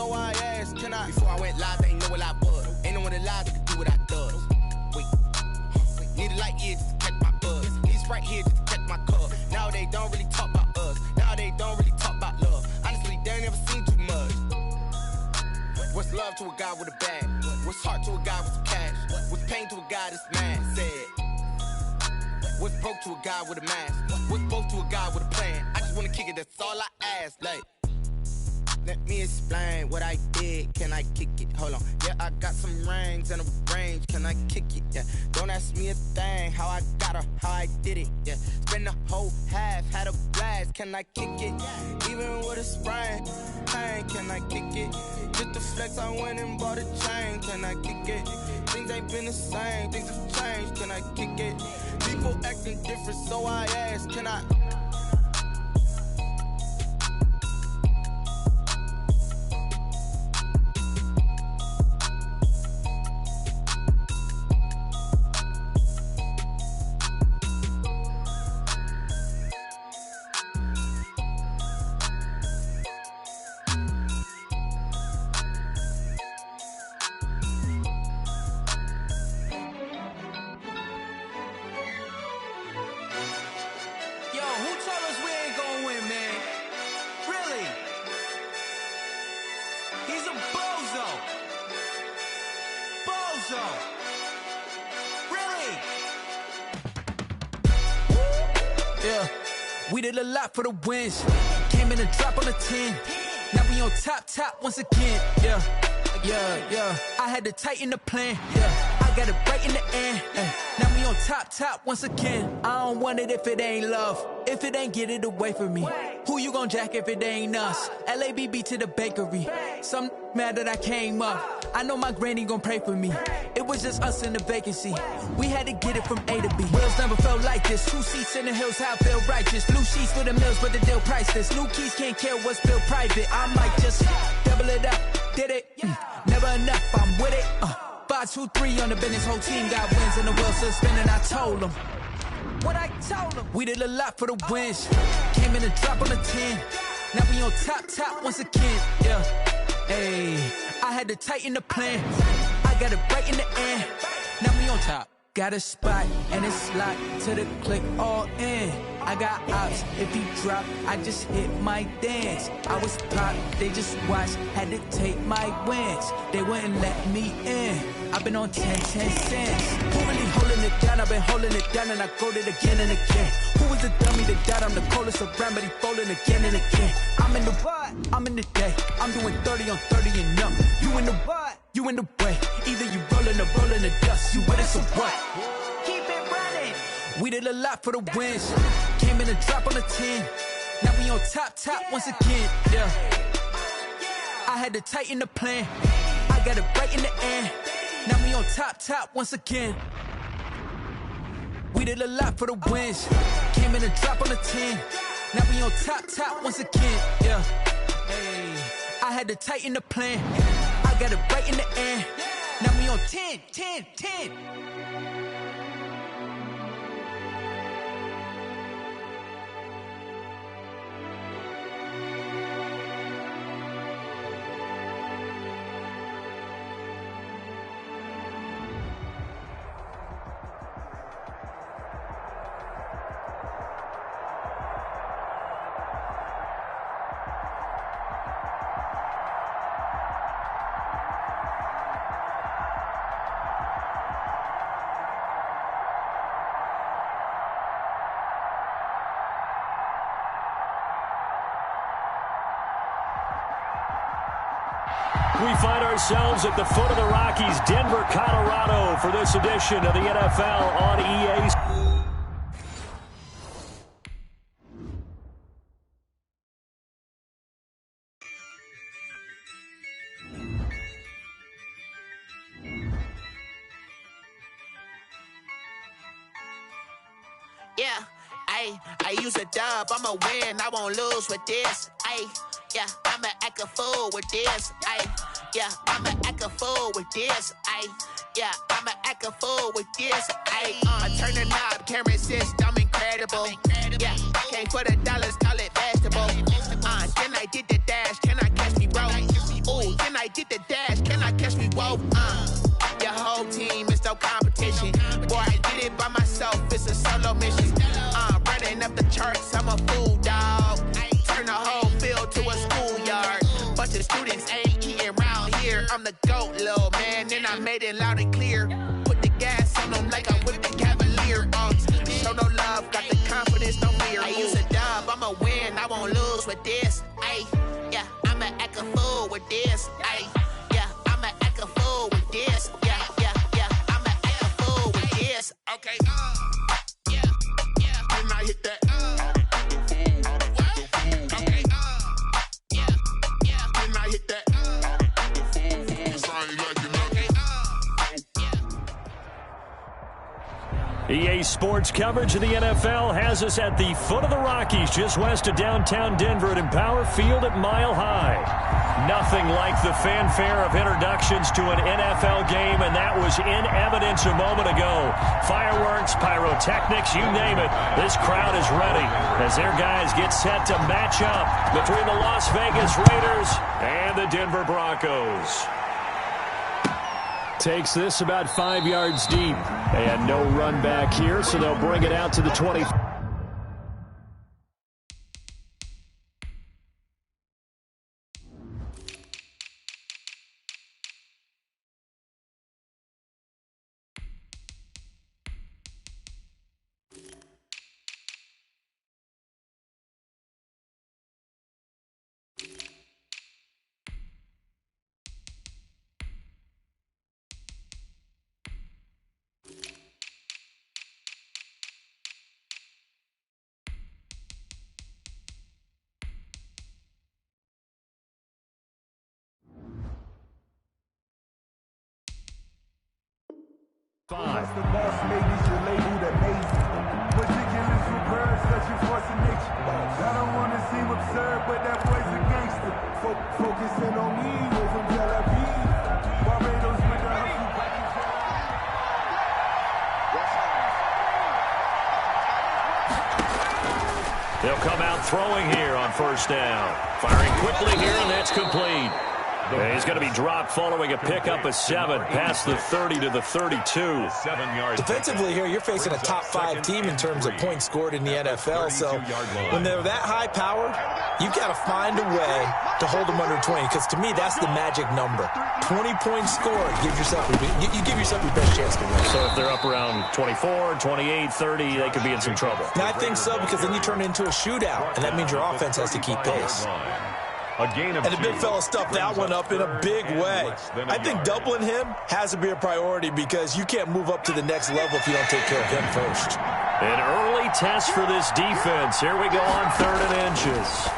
so I asked, can I? Before I went live, they ain't know what I was. Ain't no one alive that could do what I does. Wait, need a light here just to catch my buzz. Need a Sprite here just to catch my cup. Now they don't really talk about us. Now they don't really talk about love. Honestly, they ain't never seen too much. What's love to a guy with a bag? What's heart to a guy with some cash? What's pain to a guy that's mad? Said. What's broke to a guy with a mask? What's both to a guy with a plan? I just wanna kick it, that's all I ask. Like, let me explain what I did. Can I kick it? Hold on. Yeah, I got some rings and a range. Can I kick it? Yeah. Don't ask me a thing. How I got her, how I did it. Yeah. Spend the whole half, had a blast. Can I kick it? Even with a sprain, pain. Can I kick it? Just to flex, I went and bought a chain. Can I kick it? Things ain't been the same. Things have changed. Can I kick it? People acting different, so I ask. Can I? We did a lot for the wins. Came in a drop on a 10. Now we on top once again. Yeah. I had to tighten the plan. Yeah. I got it right in the end. Now we on top once again. I don't want it if it ain't love. If it ain't, get it away from me. Who you gon' jack if it ain't us? LABB to the bakery. Some mad that I came up. I know my granny gon' pray for me. It was just us in the vacancy. We had to get it from A to B. Wheels never felt like this. 2 seats in the hills, how I feel righteous. Blue sheets for the mills, but the deal priceless. New keys can't care what's built private. I might just double it up. Did it? Never enough, I'm with it. 5, 2, 3 on the business. Whole team got wins and the wheels still spinning. I told them what I told them. We did a lot for the wins. Came in a drop on a 10. Now we on top once again. Yeah. Hey, I had to tighten the plan. I got it right in the end. Now we on top. Got a spot and it's locked to the click all in. I got ops, if he drop, I just hit my dance. I was pop, they just watched, had to take my wins. They wouldn't let me in. I've been on 10 cents. Who really holding it down? I've been holding it down and I go it again and again. Who was the dummy that died? I'm the coldest around, but he folding again and again. I'm in the what? I'm in the day. I'm doing 30 on 30 and up. You in the what? You in the way. Either you rolling or rolling the dust. You with us or what? Keep it running. We did a lot for the wins. Came in a drop on a 10. Now we on top once again. Yeah. I had to tighten the plan. I got it right in the end. Now we on top once again. We did a lot for the wins. Came in a drop on a 10. Now we on top once again. Yeah. Hey, I had to tighten the plan. I got it right in the end. Now we on 10. We find ourselves at the foot of the Rockies, Denver, Colorado, for this edition of the NFL on EA. Yeah, I use a dub, I'ma win, I won't lose with this. Yeah, I'ma act a fool with this. Yeah, I'ma act a fool with this. Yeah, I'ma act a fool with this. I turn the knob, can't resist, I'm incredible. Yeah, came for the dollars, call it vegetable. Then I did the dash, can I catch me, bro? Ooh, get the dash, can I catch me? Whoa, your whole team is no competition. Boy, I did it by myself, it's a solo mission. Running up the charts, I'm a fool, dog. Turn the whole field to a schoolyard. Bunch of students ain't eating round here. I'm the GOAT, little man, and I made it loud and clear. Put the gas on them like I'm with the Cavalier. Show no love, got the confidence, no fear. I use a dub, I'ma win, I won't lose with this. Ay, yeah, I'ma act a fool with this. Ay, yeah, I'ma act a fool with this. Yeah, yeah, yeah, I'ma act a fool with this. Okay, yeah, yeah, when I hit that. Okay, yeah, yeah, when I hit that. EA Sports coverage of the NFL has us at the foot of the Rockies, just west of downtown Denver at Empower Field at Mile High. Nothing like the fanfare of introductions to an NFL game, and that was in evidence a moment ago. Fireworks, pyrotechnics, you name it. This crowd is ready as their guys get set to match up between the Las Vegas Raiders and the Denver Broncos. Takes this about 5 yards deep. And no run back here, so they'll bring it out to the 20. That's the boss ladies, your label that made you. Meticulous with words, such a force of nature. I don't want to seem absurd, but that boy's a gangster. Focusing on me, we're from Tel Aviv. Barbados with the hustle package. They'll come out throwing here on first down. Firing quickly here, and that's complete. And he's going to be dropped following a pickup of 7 past the 30 to the 32. 7 yards. Defensively here, you're facing a top-5 team in terms of points scored in the NFL. So when they're that high-powered, you've got to find a way to hold them under 20. Because to me, that's the magic number. 20 points scored. You give yourself your best chance to win. So if they're up around 24, 28, 30, they could be in some trouble. And I think so, because then you turn it into a shootout, and that means your offense has to keep pace. And the big fella stuffed that one up in a big way. I think doubling him has to be a priority because you can't move up to the next level if you don't take care of him first. An early test for this defense. Here we go on 3rd and inches.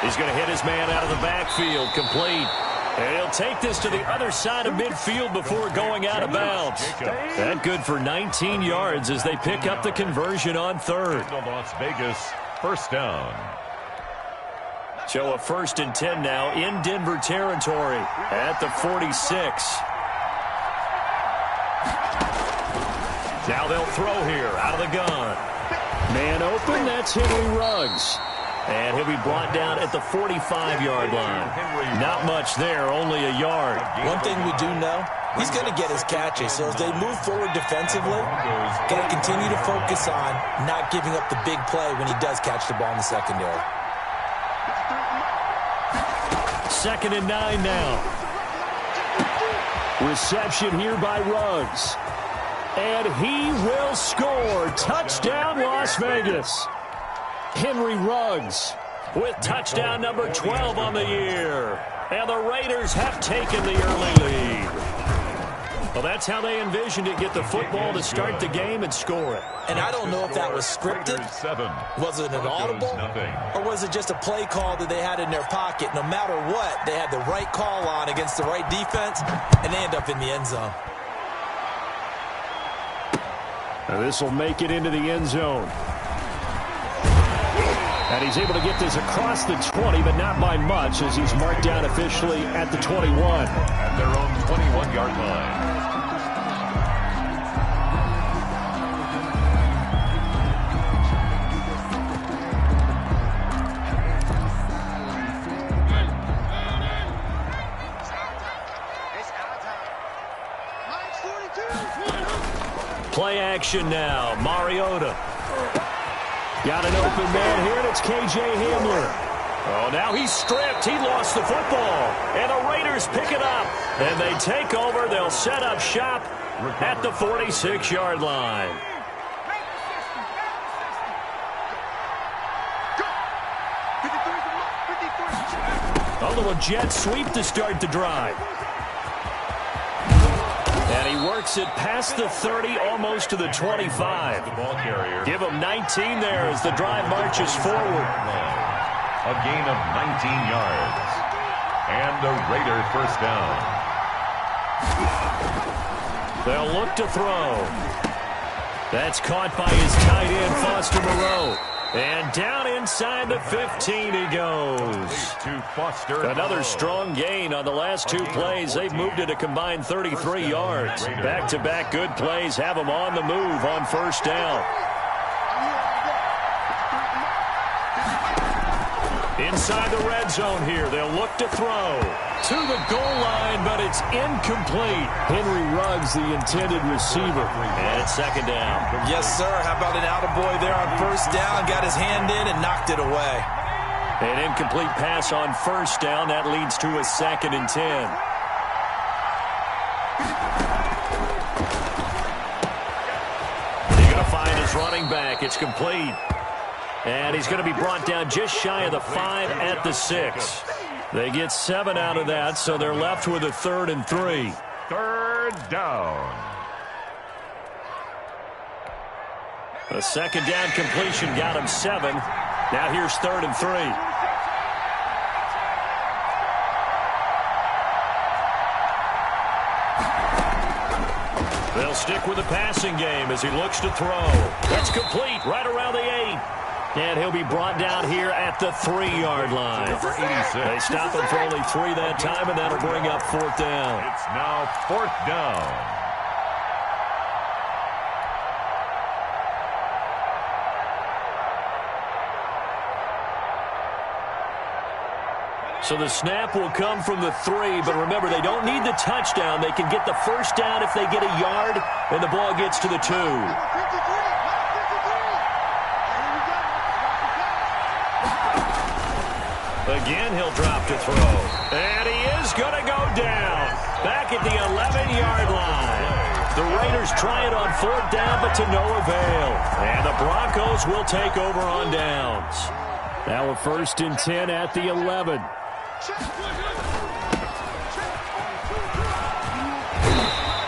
He's going to hit his man out of the backfield, complete. And he'll take this to the other side of midfield before going out of bounds. That good for 19 yards as they pick up the conversion on 3rd. Las Vegas, first down. So a 1st and 10 now in Denver territory at the 46. Now they'll throw here out of the gun. Man open, that's Henry Ruggs. And he'll be brought down at the 45-yard line. Not much there, only a yard. One thing we do know, he's going to get his catches. So as they move forward defensively, got to continue to focus on not giving up the big play when he does catch the ball in the secondary. 2nd and 9 now. Reception here by Ruggs. And he will score. Touchdown, Las Vegas. Henry Ruggs with touchdown number 12 on the year. And the Raiders have taken the early lead. Well, that's how they envisioned it, get the football to start the game and score it. And I don't know if that was scripted. Was it an audible? Or was it just a play call that they had in their pocket? No matter what, they had the right call on against the right defense, and they end up in the end zone. Now this will make it into the end zone. And he's able to get this across the 20, but not by much, as he's marked down officially at the 21. At their own 21-yard line. Play action now. Mariota. Got an open man here, and it's K.J. Hamler. Oh, now he's stripped. He lost the football. And the Raiders pick it up. And they take over. They'll set up shop at the 46-yard line. A little jet sweep to start the drive. And he works it past the 30, almost to the 25. Give him 19 there as the drive marches forward. A gain of 19 yards. And a Raider first down. They'll look to throw. That's caught by his tight end, Foster Moreau. And down inside the 15 he goes. Another strong gain on the last two plays. They've moved it a combined 33 yards. Back-to-back good plays have them on the move on first down. Inside the red zone here. They'll look to throw. To the goal line, but it's incomplete. Henry Ruggs, the intended receiver. And it's second down. Yes, sir. How about an attaboy there on first down? Got his hand in and knocked it away. An incomplete pass on first down. That leads to a 2nd and 10. He's going to find his running back. It's complete. And he's going to be brought down just shy of the 5 at the 6. They get 7 out of that, so they're left with a 3rd and 3. Third down. A second down completion got him 7. Now here's 3rd and 3. They'll stick with the passing game as he looks to throw. That's complete right around the 8. And he'll be brought down here at the 3-yard line. They stop him for only 3 that time, and that'll bring up 4th down. It's now 4th down. So the snap will come from the 3, but remember, they don't need the touchdown. They can get the first down if they get a yard, and the ball gets to the 2. Again, he'll drop to throw. And he is going to go down. Back at the 11-yard line. The Raiders try it on 4th down, but to no avail. And the Broncos will take over on downs. Now a 1st and 10 at the 11.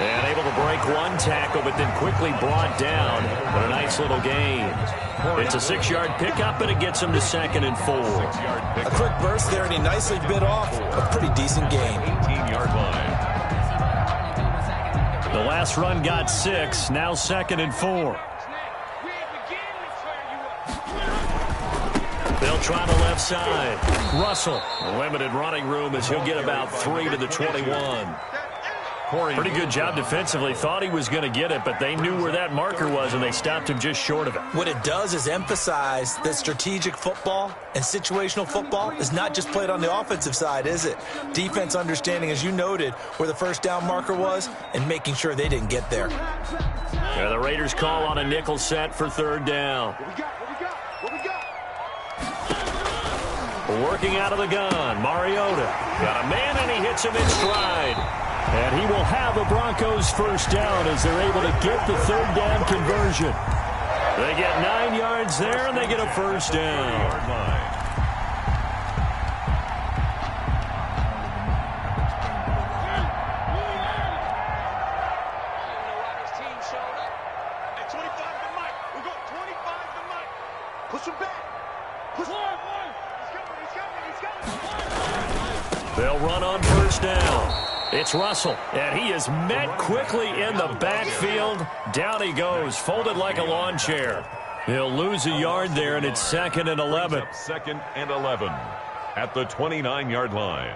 And able to break one tackle, but then quickly brought down. But a nice little gain. It's a 6-yard pickup, and it gets him to 2nd and 4. A quick burst there, and he nicely bit off a pretty decent gain. 18-yard line. The last run got 6, now 2nd and 4. They'll try the left side. Russell, limited running room as he'll get about 3 to the 21. Pretty good job defensively. Thought he was going to get it, but they knew where that marker was, and they stopped him just short of it. What it does is emphasize that strategic football and situational football is not just played on the offensive side, is it? Defense understanding, as you noted, where the first down marker was and making sure they didn't get there. Yeah, the Raiders call on a nickel set for 3rd down. Working out of the gun, Mariota. Got a man, and he hits him in stride. And he will have a Broncos first down as they're able to get the 3rd down conversion. They get 9 yards there, and they get a first down. They'll run on first down. It's Russell, and he is met quickly in the backfield. Down he goes, folded like a lawn chair. He'll lose a yard there, and it's 2nd and 11. 2nd and 11 at the 29-yard line.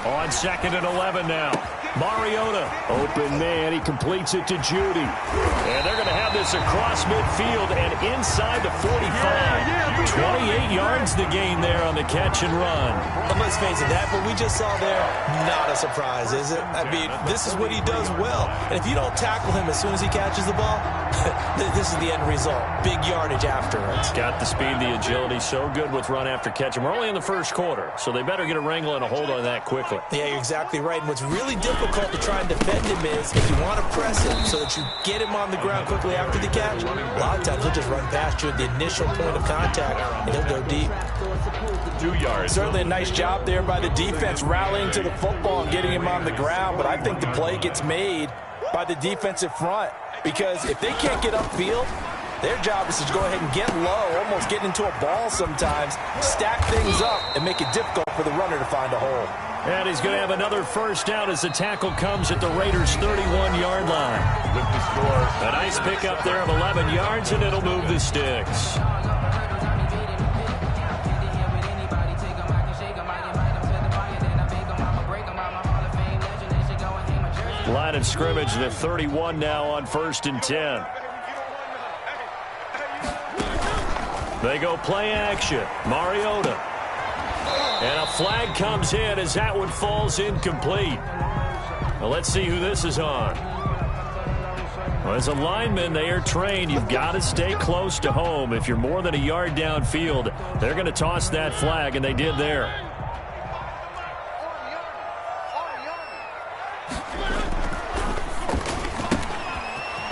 On 2nd and 11 now. Mariota, open man, he completes it to Judy. And they're going to have this across midfield and inside the 45. 28 yards the gain there on the catch and run. And let's face it, that what we just saw there, not a surprise, is it? I mean, this is what he does well. And if you don't tackle him as soon as he catches the ball, this is the end result. Big yardage afterwards. Got the speed, the agility, so good with run after catch. And we're only in the first quarter, so they better get a wrangle and a hold on that quickly. Yeah, you're exactly right. And what's really difficult to try and defend him is if you want to press him so that you get him on the ground quickly after the catch, a lot of times he'll just run past you at the initial point of contact, and he'll go deep. 2 yards. Certainly a nice job there by the defense rallying to the football and getting him on the ground, but I think the play gets made by the defensive front because if they can't get upfield, their job is to go ahead and get low, almost get into a ball sometimes, stack things up, and make it difficult for the runner to find a hole. And he's going to have another first down as the tackle comes at the Raiders' 31-yard line. With the score. A nice pickup there of 11 yards, and it'll move the sticks. Line of scrimmage to 31 now on 1st and 10. They go play action. Mariota. And a flag comes in as that one falls incomplete. Well, let's see who this is on. Well, as a lineman, they are trained. You've got to stay close to home. If you're more than a yard downfield, they're going to toss that flag, and they did there.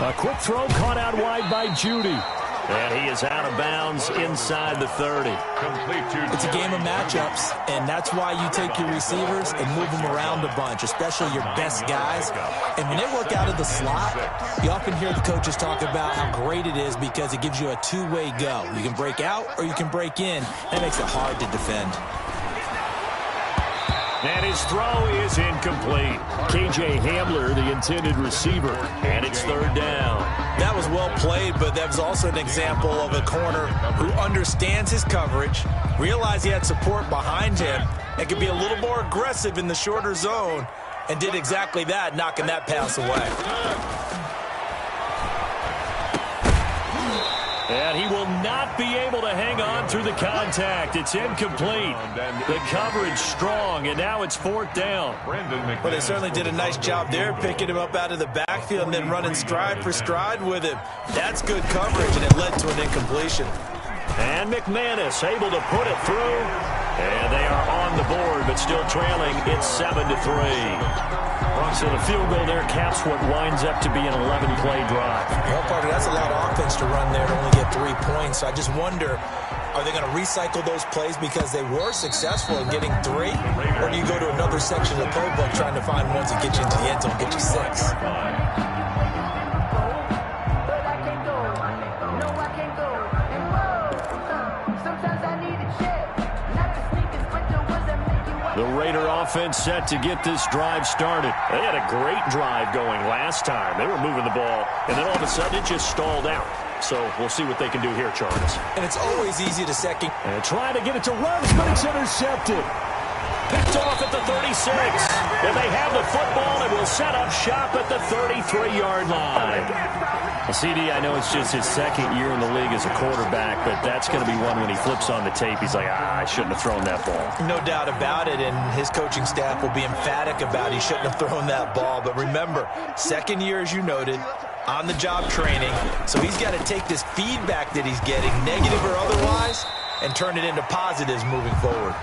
A quick throw caught out wide by Judy. And he is out of bounds inside the 30. It's a game of matchups, and that's why you take your receivers and move them around a bunch, especially your best guys. And when they work out of the slot, you often hear the coaches talk about how great it is because it gives you a two-way go. You can break out or you can break in. That makes it hard to defend. And his throw is incomplete. K.J. Hamler, the intended receiver, and it's 3rd down. That was well played, but that was also an example of a corner who understands his coverage, realized he had support behind him, and could be a little more aggressive in the shorter zone, and did exactly that, knocking that pass away. And he will not be able to hang on through the contact. It's incomplete. The coverage strong, and now it's 4th down. Well, they certainly did a nice job there, picking him up out of the backfield and then running stride for stride with him. That's good coverage, and it led to an incompletion. And McManus able to put it through. And they are on the board, but still trailing. It's 7-3. So the field goal there caps what winds up to be an 11-play drive. Well, Parker, that's a lot of offense to run there to only get 3 points. So I just wonder, are they going to recycle those plays because they were successful in getting 3? Or do you go to another section of the playbook trying to find ones that get you into the end zone, get you 6? The Raider offense set to get this drive started. They had a great drive going last time. They were moving the ball, and then all of a sudden it just stalled out. So we'll see what they can do here, Charles. And it's always easy to second. And trying to get it to Ruggs, but it's intercepted. Picked off at the 36. And they have the football and will set up shop at the 33-yard line. Well, CD, I know it's just his 2nd year in the league as a quarterback, but that's going to be one when he flips on the tape. He's like, I shouldn't have thrown that ball. No doubt about it, and his coaching staff will be emphatic about he shouldn't have thrown that ball. But remember, 2nd year, as you noted, on-the-job training, so he's got to take this feedback that he's getting, negative or otherwise, and turn it into positives moving forward.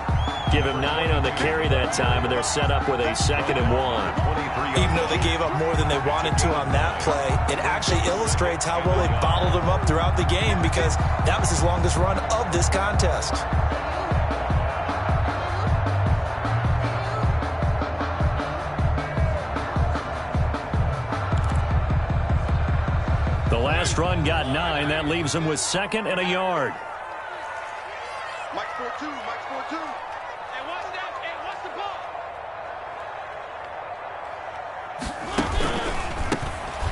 Give him 9 on the carry that time, and they're set up with a 2nd and 1. Even though they gave up more than they wanted to on that play, it actually illustrates how well they bottled him up throughout the game because that was his longest run of this contest. The last run got 9. That leaves him with 2nd and a yard. Mike 4-2, Mike 4-2. And watch that, and watch the ball.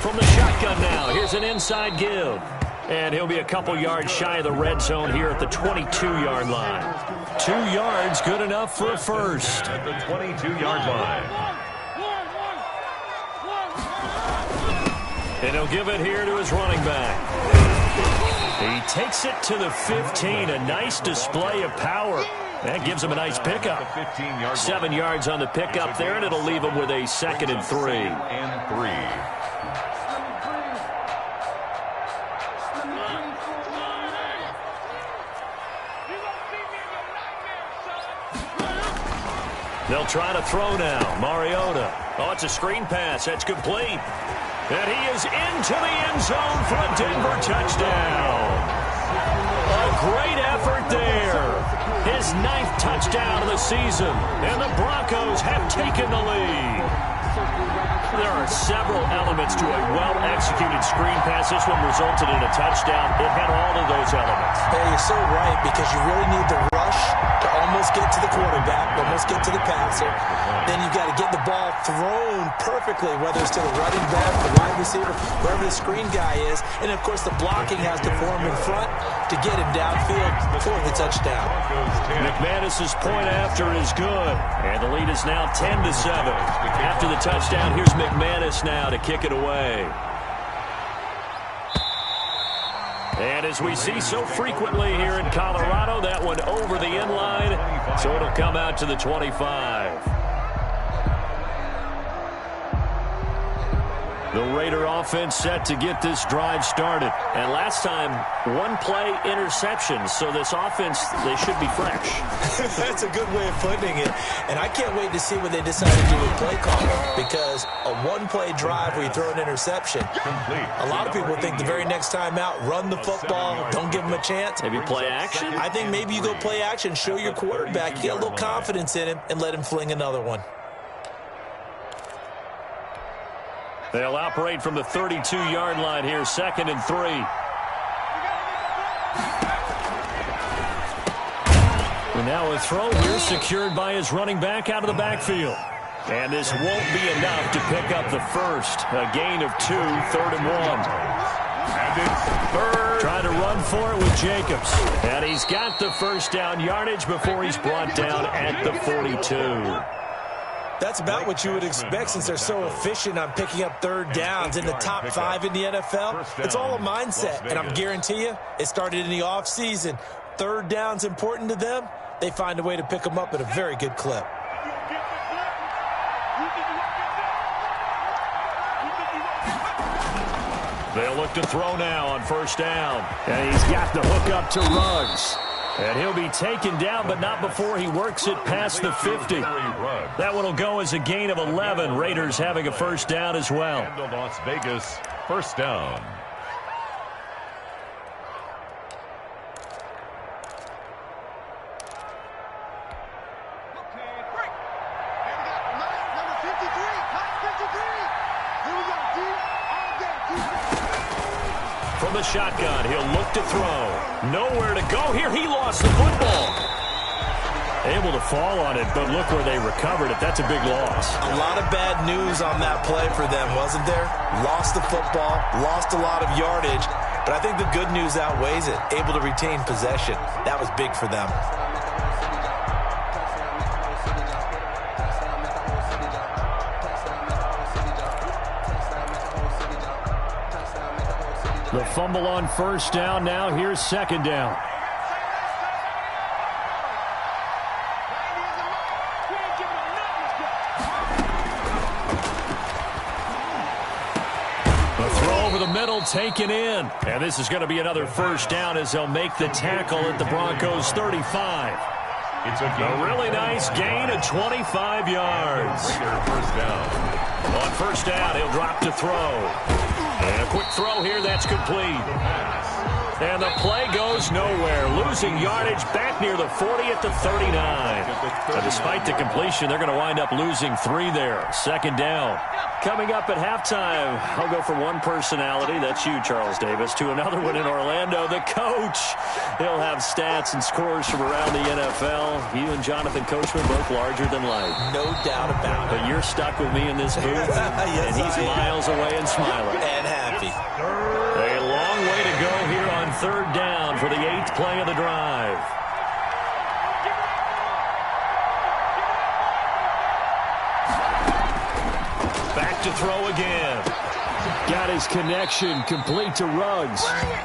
From the shotgun now, here's an inside give. And he'll be a couple yards shy of the red zone here at the 22-yard line. 2 yards, good enough for a first. At the 22-yard line. And he'll give it here to his running back. He takes it to the 15. A nice display of power. That gives him a nice pickup. 7 yards on the pickup there, and it'll leave him with a 2nd and 3. And 3. They'll try to throw now. Mariota. Oh, it's a screen pass. That's complete. And he is into the end zone for a Denver touchdown. A great effort there. His 9th touchdown of the season. And the Broncos have taken the lead. There are several elements to a well-executed screen pass. This one resulted in a touchdown. It had all of those elements. Hey, you're so right, because you really need the rush to almost get to the quarterback, almost get to the passer. Then you've got to get the ball thrown perfectly, whether it's to the running back, the wide receiver, wherever the screen guy is. And, of course, the blocking has to form in front to get him downfield for the touchdown. McManus's point after is good. And the lead is now 10-7. After the touchdown, here's McManus now to kick it away. And as we see so frequently here in Colorado, that one over the end line, so it'll come out to the 25. The Raider offense set to get this drive started. And last time, 1-play interception. So this offense, they should be fresh. That's a good way of putting it. And I can't wait to see what they decide to do with play calling. Because a 1-play drive where you throw an interception, a lot of people think the very next time out, run the football, don't give them a chance. Maybe play action? I think maybe you go play action, show your quarterback, you get a little confidence in him, and let him fling another one. They'll operate from the 32-yard line here, 2nd and 3. And now a throw here secured by his running back out of the backfield. And this won't be enough to pick up the first. A gain of 2, 3rd and 1. And it's 3rd. Trying to run for it with Jacobs. And he's got the first down yardage before he's brought down at the 42. That's about what you would expect since they're so efficient on picking up 3rd downs in the top 5 in the NFL. It's all a mindset, and I'm guarantee you it started in the offseason. 3rd down's important to them. They find a way to pick them up at a very good clip. They'll look to throw now on 1st down. And he's got the hook up to Ruggs. And he'll be taken down, but not before he works it past the 50. That one will go as a gain of 11. Raiders having a 1st down as well. And the Las Vegas 1st down. From the shotgun, he'll look to throw. Nowhere to go here. He lost the football. Able to fall on it, but look where they recovered it. That's a big loss. A lot of bad news on that play for them, wasn't there? Lost the football, lost a lot of yardage, but I think the good news outweighs it. Able to retain possession. That was big for them. The fumble on 1st down. Now here's 2nd down. The throw over the middle taken in. And this is going to be another 1st down as they'll make the tackle at the Broncos 35. It's a really nice gain of 25 yards. 1st down. On 1st down, he'll drop to throw. And a quick throw here, that's complete. And the play goes nowhere. Losing yardage back near the 40 at the 39. But despite the completion, they're going to wind up losing 3 there. 2nd down. Coming up at halftime, I'll go from one personality, that's you, Charles Davis, to another one in Orlando, the coach. He'll have stats and scores from around the NFL. You and Jonathan Coachman both larger than life. No doubt about it. But you're stuck with me in this booth, yes, and he's miles away and smiling. And happy. A long way to go here third down for the 8th play of the drive. Back to throw again. Got his connection complete to Ruggs.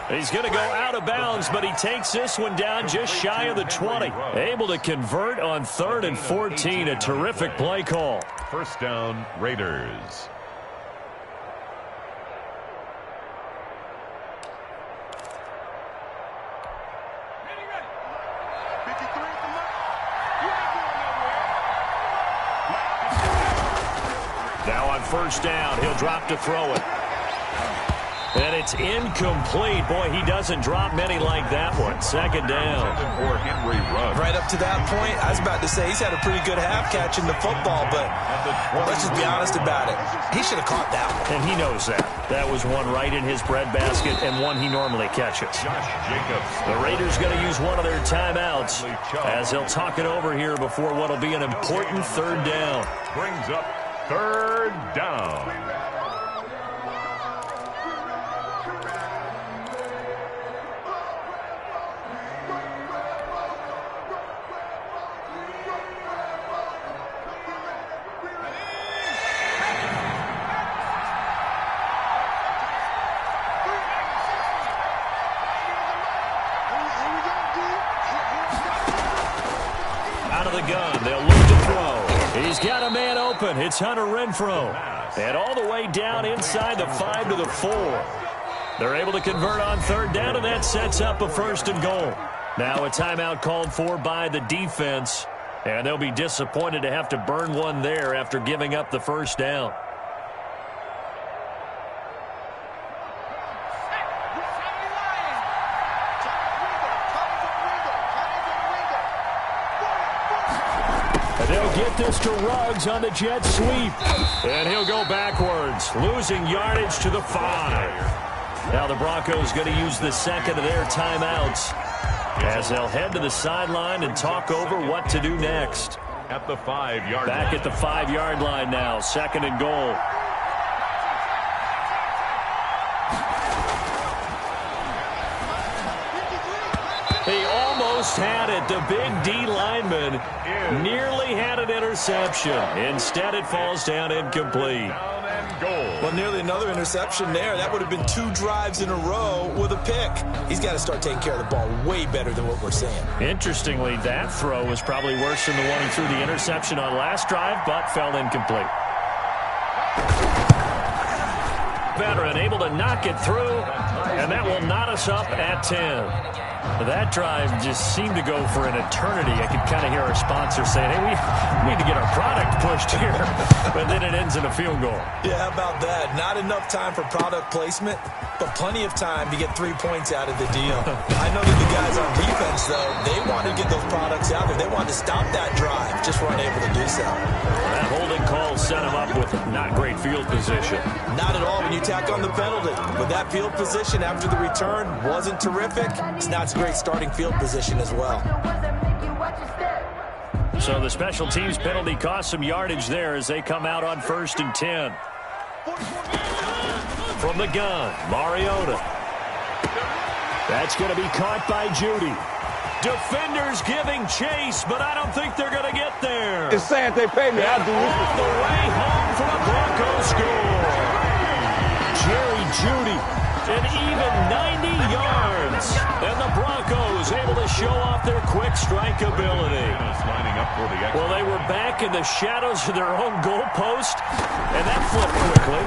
He's going to go out of bounds, but he takes this one down just shy of the 20. Able to convert on 3rd and 14. A terrific play call. First down, Raiders. Now on first down, he'll drop to throw it. And it's incomplete. Boy, he doesn't drop many like that one. Second down. Right up to that point, I was about to say he's had a pretty good half catching the football, but let's just be honest about it. He should have caught that one. And he knows that. That was one right in his breadbasket and one he normally catches. The Raiders going to use one of their timeouts as they'll talk it over here before what will be an important third down. Brings up third down. Out of the gun, they'll look to throw. He's got a man open. It's Hunter Renfrow. And all the way down inside the 5 to the 4. They're able to convert on third down, and that sets up a 1st and goal. Now a timeout called for by the defense. And they'll be disappointed to have to burn one there after giving up the first down. They'll get this to Ruggs on the jet sweep. And he'll go backwards, losing yardage to the 5. Now the Broncos going to use the second of their timeouts as they'll head to the sideline and talk over what to do next. At the 5-yard line. Back at the 5-yard line now, 2nd and goal. He almost had it. The big D lineman nearly had an interception. Instead, it falls down incomplete. Well, nearly another interception there. That would have been 2 drives in a row with a pick. He's got to start taking care of the ball way better than what we're seeing. Interestingly, that throw was probably worse than the one he threw the interception on last drive, but fell incomplete. Veteran able to knock it through, and that will knot us up at 10. That drive just seemed to go for an eternity. I could kind of hear our sponsor saying, hey, we need to get our product pushed here. But then it ends in a field goal. Yeah, how about that? Not enough time for product placement, but plenty of time to get 3 points out of the deal. I know that the guys on defense, though, they want to get those products out there. They want to stop that drive, just weren't able to do so. That holding call set him up with not great field position. Not at all when you tack on the penalty. But that field position after the return wasn't terrific. It's not great starting field position as well. So the special teams penalty cost some yardage there as they come out on 1st and 10. From the gun, Mariota. That's going to be caught by Judy. Defenders giving chase, but I don't think they're going to get there. It's saying they pay me. I'll do this. All the way home for a Broncos score. Jerry Judy, an even 90 yards. And the Broncos able to show off their quick strike ability. Well, they were back in the shadows of their own goalpost, and that flipped quickly.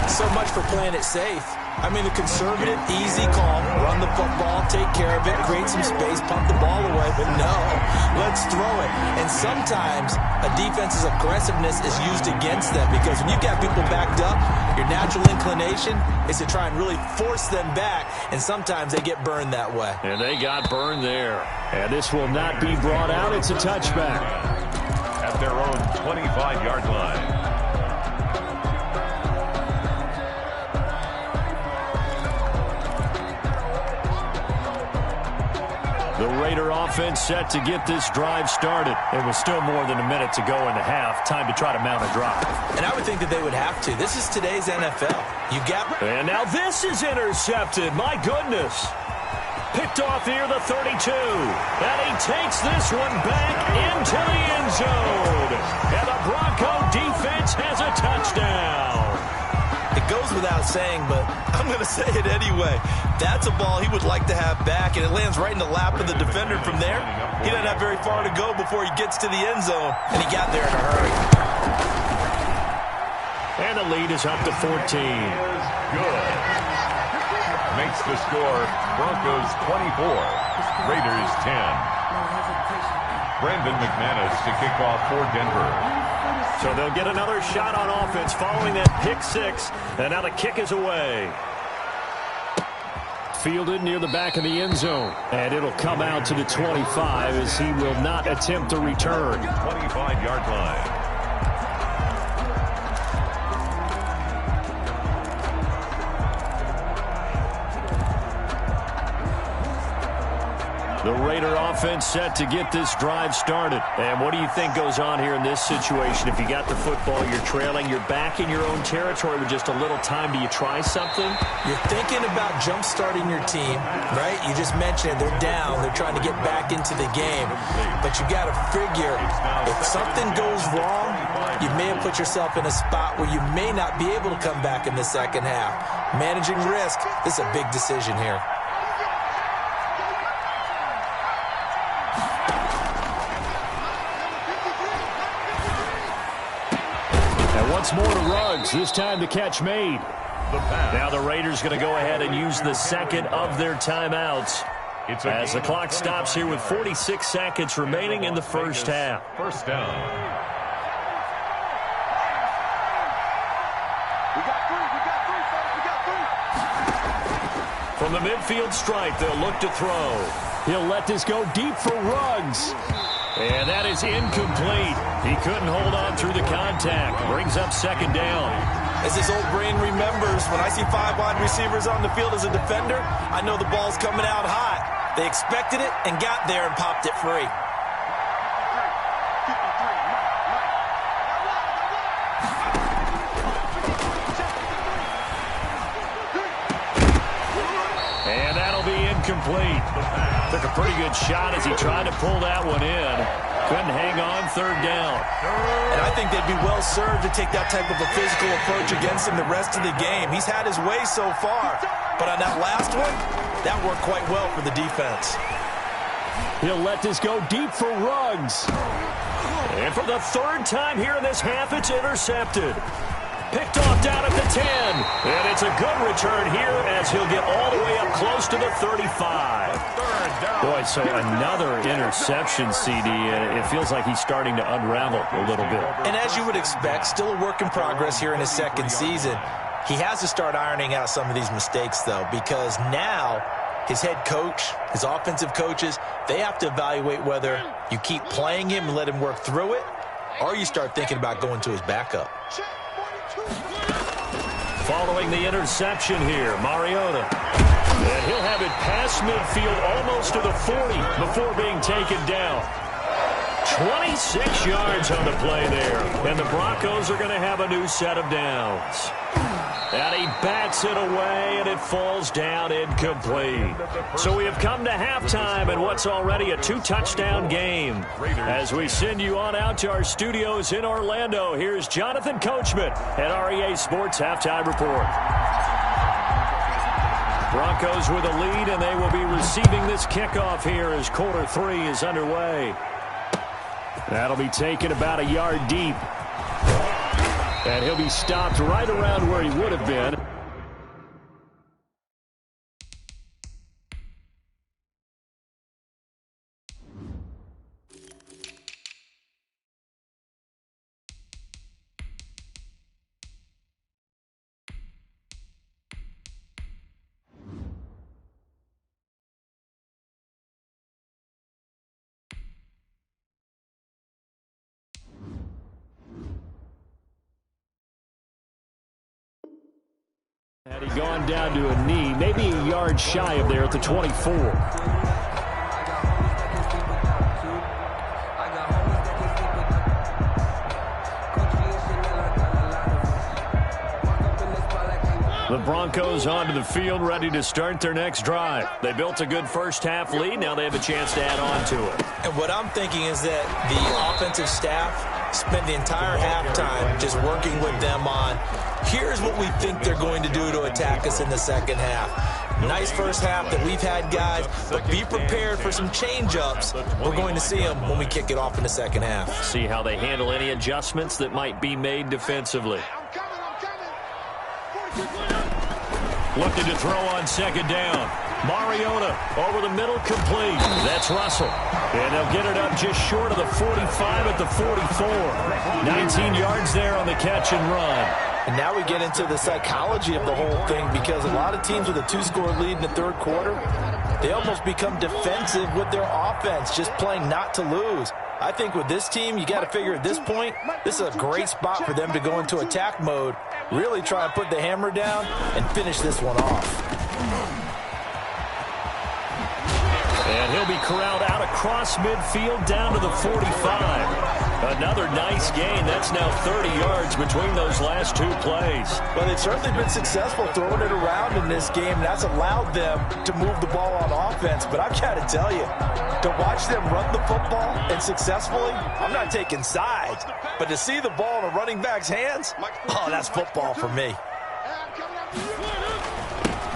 So much for playing it safe. I mean, the conservative, easy call, run the football, take care of it, create some space, pump the ball away. But no, let's throw it. And sometimes a defense's aggressiveness is used against them because when you've got people backed up, your natural inclination is to try and really force them back, and sometimes they get burned that way. And they got burned there. And this will not be brought out. It's a touchback. At their own 25-yard line. The Raider offense set to get this drive started. It was still more than a minute to go in the half. Time to try to mount a drive. And I would think that they would have to. This is today's NFL. You got... And now this is intercepted. My goodness. Picked off near the 32. And he takes this one back into the end zone. And the Bronco defense has a touchdown. It goes without saying, but I'm going to say it anyway. That's a ball he would like to have back, and it lands right in the lap of the defender from there. He doesn't have very far to go before he gets to the end zone, and he got there in a hurry. And the lead is up to 14. Good. Makes the score Broncos 24, Raiders 10. Brandon McManus to kick off for Denver. So they'll get another shot on offense following that pick six. And now the kick is away. Fielded near the back of the end zone. And it'll come out to the 25 as he will not attempt to return. 25-yard line. The Raider offense set to get this drive started. And what do you think goes on here in this situation? If you got the football, you're trailing, you're back in your own territory with just a little time. Do you try something? You're thinking about jump-starting your team, right? You just mentioned it. They're down. They're trying to get back into the game. But you got to figure, if something goes wrong, you may have put yourself in a spot where you may not be able to come back in the second half. Managing risk, this is a big decision here. Once more to Ruggs. This time the catch made. Now the Raiders going to go ahead and use the second of their timeouts as the clock stops here with 46 seconds remaining in the first half. First down. We got three. From the midfield stripe, they'll look to throw. He'll let this go deep for Ruggs. And that is incomplete. He couldn't hold on through the contact. Brings up second down. As his old brain remembers, when I see 5 wide receivers on the field as a defender, I know the ball's coming out hot. They expected it and got there and popped it free. And that'll be incomplete. Took a pretty good shot as he tried to pull that one in. Couldn't hang on, third down. And I think they'd be well served to take that type of a physical approach against him the rest of the game. He's had his way so far. But on that last one, that worked quite well for the defense. He'll let this go deep for Ruggs. And for the third time here in this half, it's intercepted. Picked off down at the 10. And it's a good return here as he'll get all the way up close to the 35. Boy, so another interception, CD. It feels like he's starting to unravel a little bit. And as you would expect, still a work in progress here in his second season. He has to start ironing out some of these mistakes, though, because now his head coach, his offensive coaches, they have to evaluate whether you keep playing him and let him work through it, or you start thinking about going to his backup. Following the interception here, Mariota. And he'll have it past midfield almost to the 40 before being taken down. 26 yards on the play there. And the Broncos are going to have a new set of downs. And he bats it away, and it falls down incomplete. So we have come to halftime in what's already a 2-touchdown game. As we send you on out to our studios in Orlando, here's Jonathan Coachman at REA Sports Halftime Report. Broncos with a lead, and they will be receiving this kickoff here as quarter 3 is underway. That'll be taken about a yard deep. And he'll be stopped right around where he would have been. Had he gone down to a knee, maybe a yard shy of there at the 24. The Broncos onto the field, ready to start their next drive. They built a good first-half lead. Now they have a chance to add on to it. And what I'm thinking is that the offensive staff spent the entire halftime just working with them on, here's what we think they're going to do to attack us in the second half. Nice first half that we've had, guys, but be prepared for some change-ups. We're going to see them when we kick it off in the second half. See how they handle any adjustments that might be made defensively. Looking to throw on second down. Mariota over the middle, complete. That's Russell. And they'll get it up just short of the 45 at the 44. 19 yards there on the catch and run. And now we get into the psychology of the whole thing, because a lot of teams with a 2-score lead in the third quarter, they almost become defensive with their offense, just playing not to lose. I think with this team, you got to figure at this point, this is a great spot for them to go into attack mode, really try and put the hammer down and finish this one off. And he'll be corralled out across midfield down to the 45. Another nice gain. That's now 30 yards between those last two plays. Well, they've certainly been successful throwing it around in this game. That's allowed them to move the ball on offense. But I've got to tell you, to watch them run the football and successfully, I'm not taking sides, but to see the ball in a running back's hands, oh, that's football for me.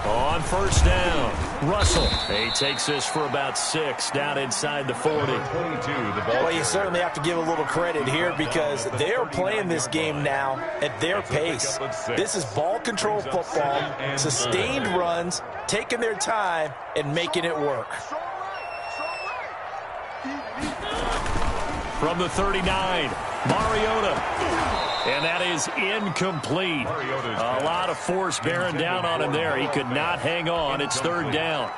On first down, Russell. He takes this for about 6 down inside the 40. Well, you certainly have to give a little credit here, because they are playing this game now at their pace. This is ball control football, sustained runs, taking their time and making it work. From the 39, Mariota. And that is incomplete. A lot of force bearing down on him there. He could not hang on. It's third down.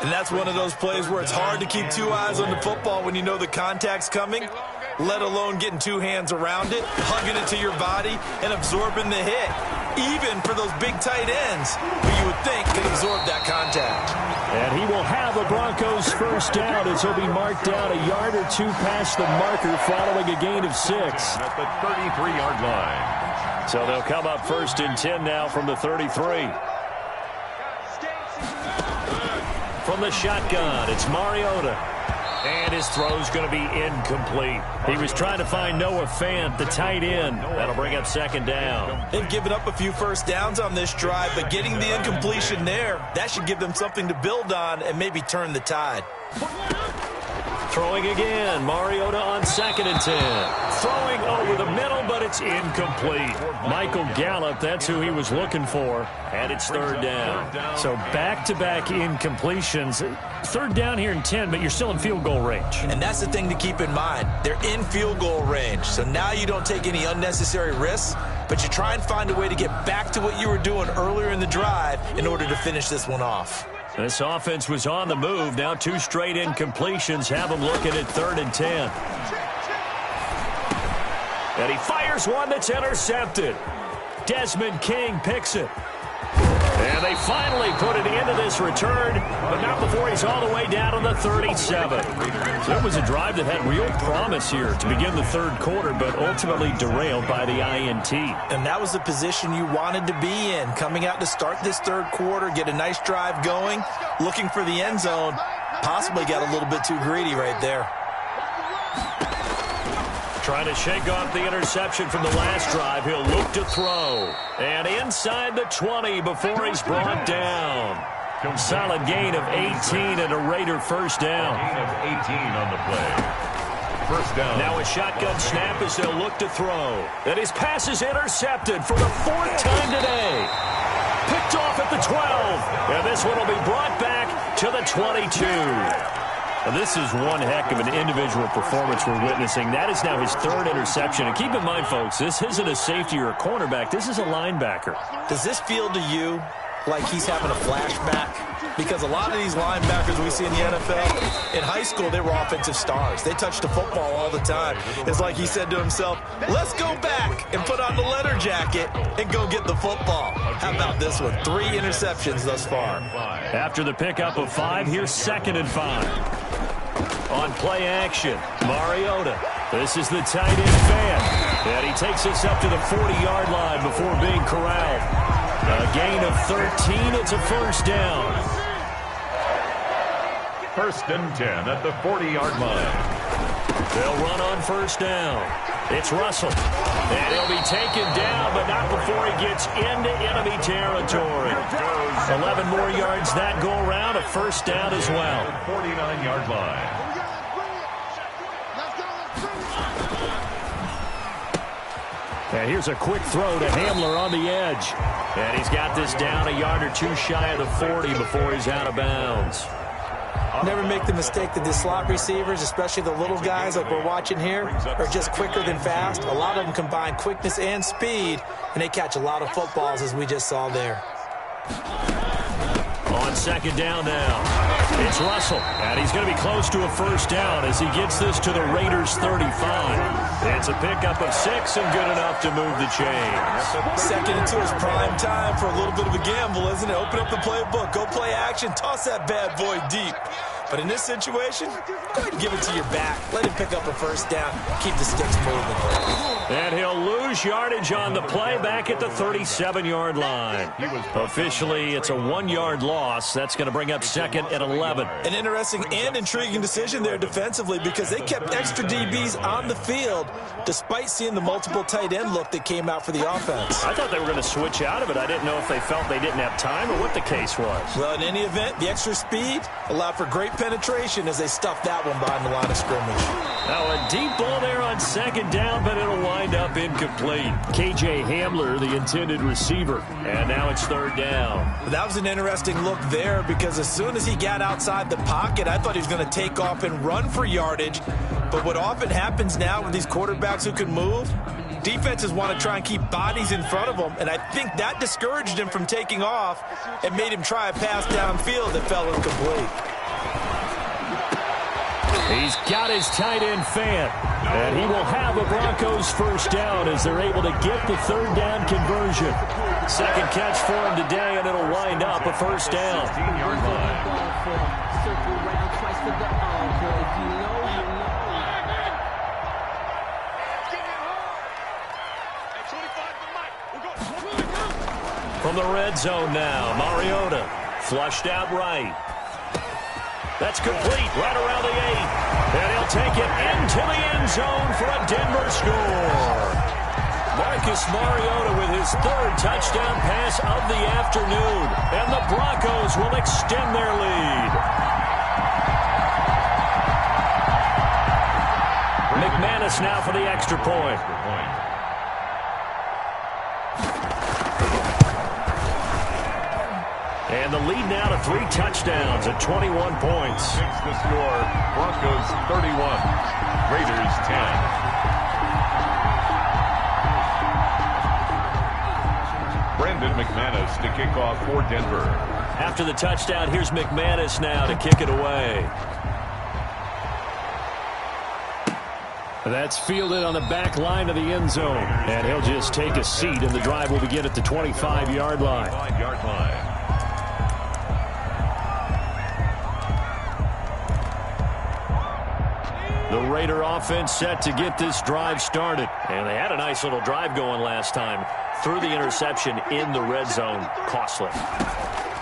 And that's one of those plays where it's hard to keep two eyes on the football when you know the contact's coming, let alone getting two hands around it, hugging it to your body, and absorbing the hit. Even for those big tight ends, who you would think can absorb that contact. And he will have the Broncos first down as he'll be marked down a yard or two past the marker following a gain of 6. At the 33-yard line. So they'll come up first and 10 now from the 33. From the shotgun, it's Mariota. And his throw's going to be incomplete. He was trying to find Noah Fant, the tight end. That'll bring up second down. They've given up a few first downs on this drive, but getting the incompletion there, that should give them something to build on and maybe turn the tide. Throwing again, Mariota on second and 10. Throwing over the middle, but it's incomplete. Michael Gallup, that's who he was looking for, and it's third down. So back-to-back incompletions. Third down here in 10, but you're still in field goal range. And that's the thing to keep in mind. They're in field goal range, so now you don't take any unnecessary risks, but you try and find a way to get back to what you were doing earlier in the drive in order to finish this one off. This offense was on the move. Now 2 straight incompletions have them looking at third and 10. And he fires one that's intercepted. Desmond King picks it. And they finally put it into this return, but not before he's all the way down to the 37. So it was a drive that had real promise here to begin the third quarter, but ultimately derailed by the INT. And that was the position you wanted to be in, coming out to start this third quarter, get a nice drive going, looking for the end zone. Possibly got a little bit too greedy right there. Trying to shake off the interception from the last drive. He'll look to throw. And inside the 20 before he's brought down. Solid gain of 18 and a Raider first down. Gain of 18 on the play. First down. Now a shotgun snap as they'll look to throw. And his pass is intercepted for the 4th time today. Picked off at the 12. And this one will be brought back to the 22. Now, this is one heck of an individual performance we're witnessing. That is now his 3rd interception. And keep in mind, folks, this isn't a safety or a cornerback. This is a linebacker. Does this feel to you like he's having a flashback? Because a lot of these linebackers we see in the NFL, in high school, they were offensive stars. They touched the football all the time. It's like he said to himself, let's go back and put on the leather jacket and go get the football. How about this one? 3 interceptions thus far. After the pickup of 5, here's 2nd and 5. On play action, Mariota. This is the tight end Fant. And he takes us up to the 40-yard line before being corralled. A gain of 13. It's a first down. 1st and 10 at the 40-yard line. They'll run on first down. It's Russell. And he'll be taken down, but not before he gets into enemy territory. 11 more yards that go around. A first down as well. 49-yard line. And here's a quick throw to Hamler on the edge. And he's got this down a yard or two shy of the 40 before he's out of bounds. Never make the mistake that the slot receivers, especially the little guys like we're watching here, are just quicker than fast. A lot of them combine quickness and speed, and they catch a lot of footballs, as we just saw there. On second down now. It's Russell, and he's going to be close to a first down as he gets this to the Raiders' 35. It's a pickup of 6 and good enough to move the chains. Second and 2 is prime time for a little bit of a gamble, isn't it? Open up the playbook, go play action, toss that bad boy deep. But in this situation, go ahead and give it to your back. Let him pick up a first down. Keep the sticks moving. And he'll lose yardage on the play back at the 37-yard line. Officially, it's a 1-yard loss. That's going to bring up second and 11. An interesting and intriguing decision there defensively because they kept extra DBs on the field despite seeing the multiple tight end look that came out for the offense. I thought they were going to switch out of it. I didn't know if they felt they didn't have time or what the case was. Well, in any event, the extra speed allowed for great penetration as they stuffed that one behind the line of scrimmage. Now a deep ball there on second down, but it'll wind up incomplete. KJ Hamler, the intended receiver, and now it's third down. That was an interesting look there because as soon as he got outside the pocket, I thought he was going to take off and run for yardage. But what often happens now with these quarterbacks who can move, defenses want to try and keep bodies in front of them, and I think that discouraged him from taking off and made him try a pass downfield that fell incomplete. He's got his tight end fan, and he will have a Broncos first down as they're able to get the third down conversion. Second catch for him today, and it'll wind up a first down. 15-yard line. From the red zone now, Mariota flushed out right. That's complete right around the 8. And he'll take it into the end zone for a Denver score. Marcus Mariota with his third touchdown pass of the afternoon. And the Broncos will extend their lead. McManus now for the extra point. And the lead now to 3 touchdowns at 21 points. Makes the score Broncos 31, Raiders 10. Brandon McManus to kick off for Denver. After the touchdown, here's McManus now to kick it away. That's fielded on the back line of the end zone. And he'll just take a seat, and the drive will begin at the 25-yard line. 25-yard line. The Raider offense set to get this drive started. And they had a nice little drive going last time. Threw the interception in the red zone. Costly.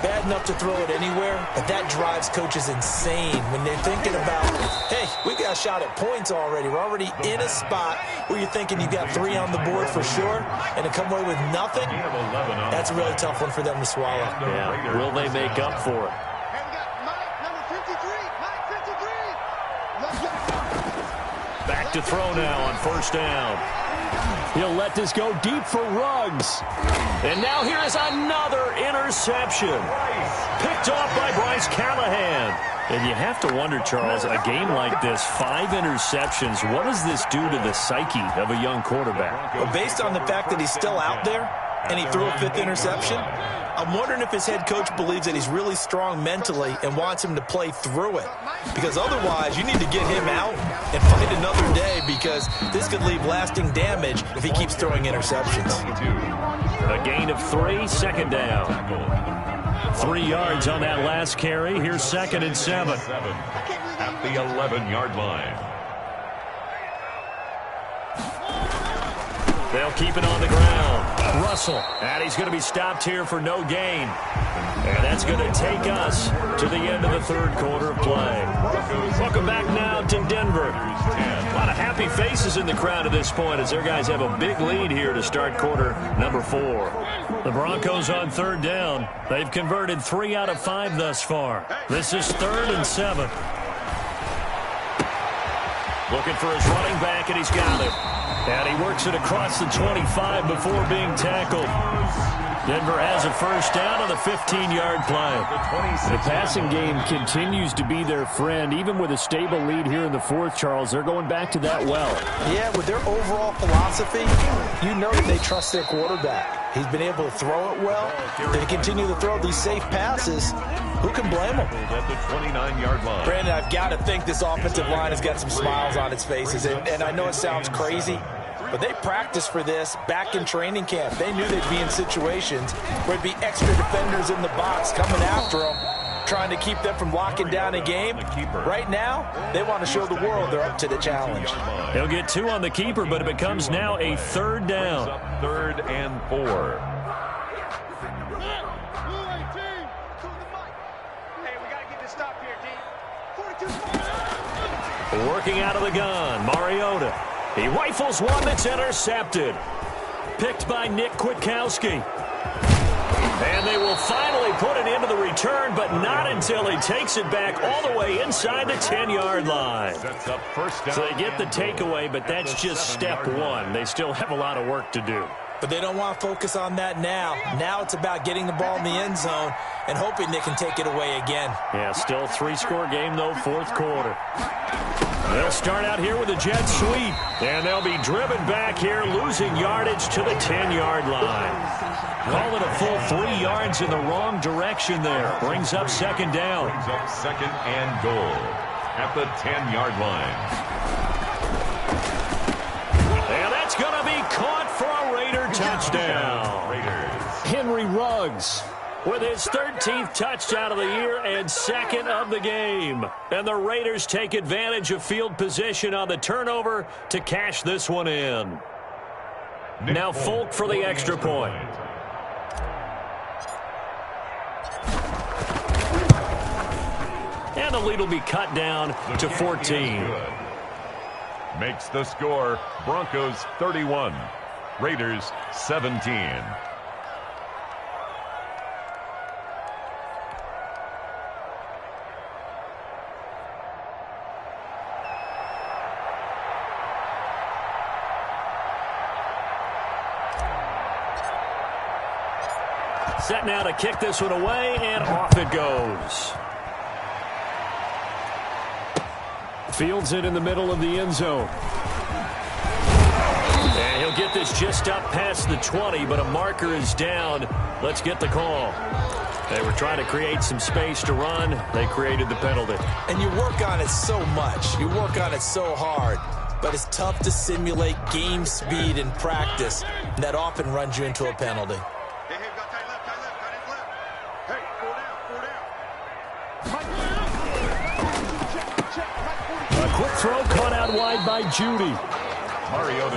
Bad enough to throw it anywhere, but that drives coaches insane when they're thinking about, hey, we got a shot at points already. We're already in a spot where you're thinking you got 3 on the board for sure, and to come away with nothing, that's a really tough one for them to swallow. Yeah, will they make up for it? Back to throw now on first down. He'll let this go deep for Ruggs. And now here is another interception. Picked off by Bryce Callahan. And you have to wonder, Charles, a game like this, 5 interceptions, what does this do to the psyche of a young quarterback? Well, based on the fact that he's still out there and he threw a 5th interception, I'm wondering if his head coach believes that he's really strong mentally and wants him to play through it. Because otherwise, you need to get him out and fight another day because this could leave lasting damage if he keeps throwing interceptions. A gain of 3, second down. 3 yards on that last carry. Here's second and 7. At the 11-yard line. They'll keep it on the ground. Russell, and he's going to be stopped here for no gain. And that's going to take us to the end of the third quarter of play. Welcome back now to Denver. A lot of happy faces in the crowd at this point as their guys have a big lead here to start quarter number 4. The Broncos on third down. They've converted 3 out of 5 thus far. This is 3rd and 7. Looking for his running back, and he's got it. And he works it across the 25 before being tackled. Denver has a first down on the 15-yard play. The passing game continues to be their friend. Even with a stable lead here in the fourth, Charles, they're going back to that well. Yeah, with their overall philosophy, you know that they trust their quarterback. He's been able to throw it well. They continue to throw these safe passes. Who can blame them? At the 29-yard line. Brandon, I've got to think this offensive line has got some smiles on its faces. And I know it sounds crazy, but they practiced for this back in training camp. They knew they'd be in situations where there'd be extra defenders in the box coming after them, trying to keep them from locking down a game. Right now, they want to show the world they're up to the challenge. He'll get 2 on the keeper, but it becomes now a 3rd down. 3rd and 4. Working out of the gun, Mariota. He rifles one that's intercepted. Picked by Nick Kwiatkowski. And they will finally put it into the return, but not until he takes it back all the way inside the 10-yard line. So they get the takeaway, but that's just step 1. They still have a lot of work to do. But they don't want to focus on that now. Now it's about getting the ball in the end zone and hoping they can take it away again. Yeah, still 3-score game, though, fourth quarter. They'll start out here with a jet sweep, and they'll be driven back here, losing yardage to the 10-yard line. Call it a full 3 yards in the wrong direction there. Brings up 2nd down. Brings up 2nd and goal at the 10-yard line. And that's going to be caught for a Raider touchdown. Raiders. Henry Ruggs with his 13th touchdown of the year and 2nd of the game. And the Raiders take advantage of field position on the turnover to cash this one in. Now Folk for the extra point. And the lead will be cut down to 14. Makes the score Broncos 31, Raiders 17. Set now to kick this one away, and off it goes. Fields it in the middle of the end zone. And he'll get this just up past the 20, but a marker is down. Let's get the call. They were trying to create some space to run. They created the penalty. And you work on it so much. You work on it so hard. But it's tough to simulate game speed in practice. And that often runs you into a penalty. Throw caught out wide by Judy.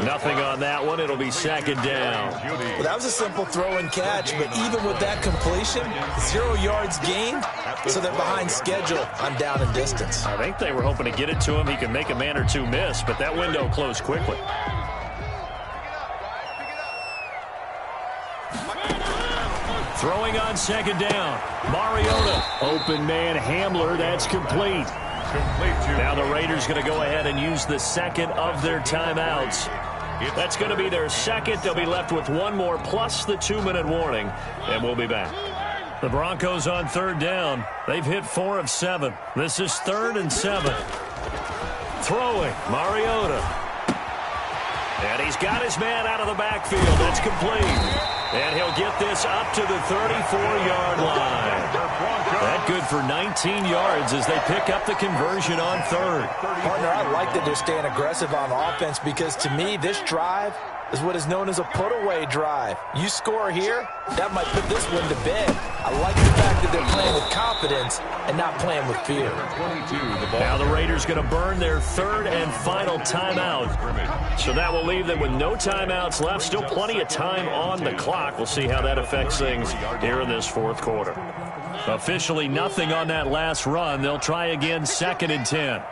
Nothing on that one. It'll be 2nd down. Well, that was a simple throw and catch, but even with that completion, 0 yards gained, so they're behind schedule on down and distance. I think they were hoping to get it to him. He could make a man or two miss, but that window closed quickly. Throwing on 2nd down. Mariota. Open man Hamler. That's complete. Now the Raiders going to go ahead and use the 2nd of their timeouts. That's going to be their 2nd. They'll be left with 1 more plus the 2-minute warning, and we'll be back. The Broncos on 3rd down. They've hit 4 of 7. This is 3rd and 7. Throwing, Mariota. And he's got his man out of the backfield. That's complete. And he'll get this up to the 34-yard line. That good for 19 yards as they pick up the conversion on 3rd. Partner, I like that they're staying aggressive on offense because, to me, this drive, is what is known as a put-away drive. You score here, that might put this one to bed. I like the fact that they're playing with confidence and not playing with fear. Now the Raiders going to burn their third and final timeout. So that will leave them with no timeouts left. Still plenty of time on the clock. We'll see how that affects things here in this fourth quarter. Officially nothing on that last run. They'll try again, 2nd and 10.